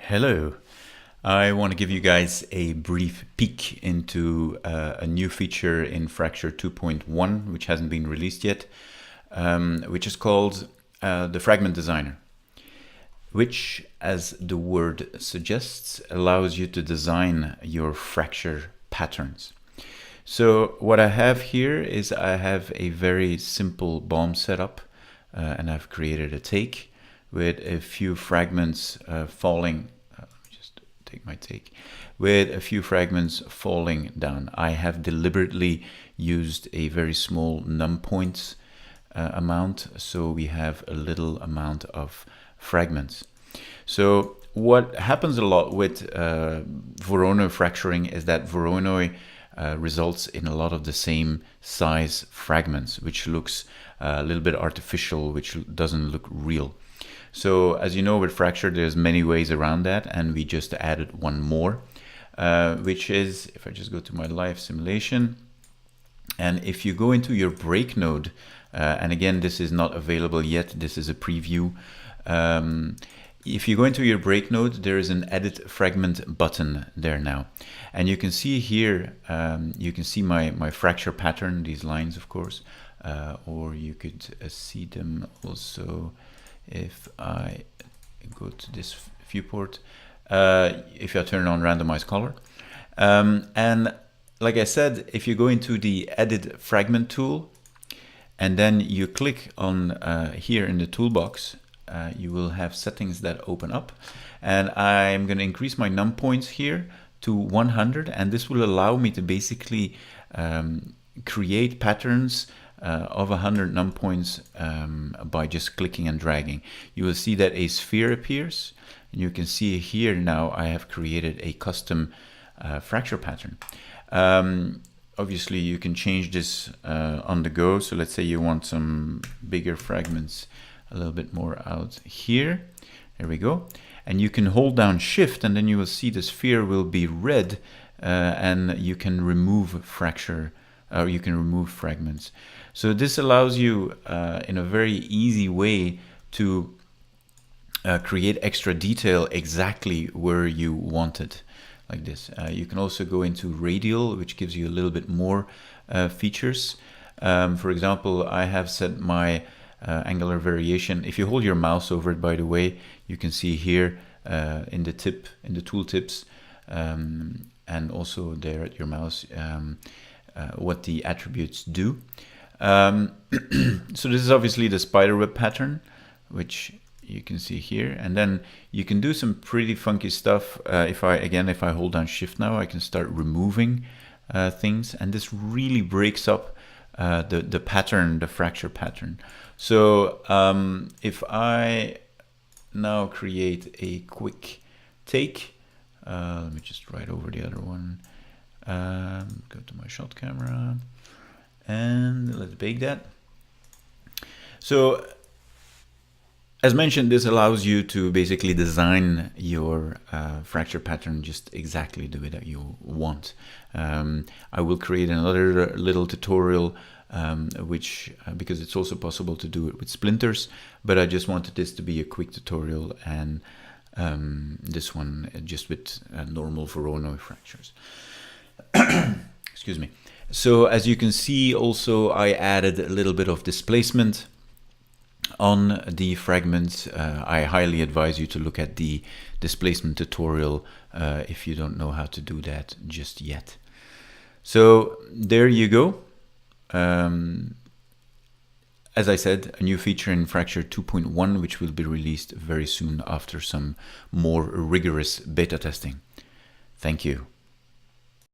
Hello. I want to give you guys a brief peek into a new feature in Fracture 2.1, which hasn't been released yet, which is called the Fragment Designer, which, as the word suggests, allows you to design your fracture patterns. So what I have here is I have a very simple bomb setup, and I've created a take with a few fragments falling. Let me just take my take. With a few fragments falling down. I have deliberately used a very small num points amount, so we have a little amount of fragments. So what happens a lot with Voronoi fracturing is that Voronoi results in a lot of the same size fragments, which looks a little bit artificial, which doesn't look real. So as you know, with Fracture, there's many ways around that, and we just added one more, which is, if I just go to my live simulation, and if you go into your break node, and again, this is not available yet, this is a preview. If you go into your break node, there is an edit fragment button there now. And you can see here, you can see my fracture pattern, these lines, of course, or you could see them also if I go to this viewport, if I turn on randomize color. And like I said, if you go into the edit fragment tool, and then you click on here in the toolbox, you will have settings that open up, and I'm going to increase my num points here to 100, and this will allow me to basically create patterns of 100 num points by just clicking and dragging. You will see that a sphere appears, and you can see here now I have created a custom fracture pattern. Obviously you can change this on the go, so let's say you want some bigger fragments a little bit more out here. There we go. And you can hold down shift, and then you will see the sphere will be red, and you can remove fracture, or you can remove fragments. So this allows you in a very easy way to create extra detail exactly where you want it, like this. You can also go into radial, which gives you a little bit more features. For example, I have set my angular variation. If you hold your mouse over it, by the way, you can see here in the tooltips, and also there at your mouse, what the attributes do. So this is obviously the spiderweb pattern, which you can see here, and then you can do some pretty funky stuff. If I hold down shift now, I can start removing things, and this really breaks up the pattern, the fracture pattern. So if I now create a quick take, let me just write over the other one, go to my shot camera, and let's bake that. So as mentioned, this allows you to basically design your fracture pattern just exactly the way that you want. I will create another little tutorial which because it's also possible to do it with splinters, but I just wanted this to be a quick tutorial, and this one just with normal Voronoi fractures. Excuse me. So as you can see, also I added a little bit of displacement on the fragments. I highly advise you to look at the displacement tutorial if you don't know how to do that just yet. So there you go. As I said, a new feature in Fracture 2.1, which will be released very soon after some more rigorous beta testing. Thank you.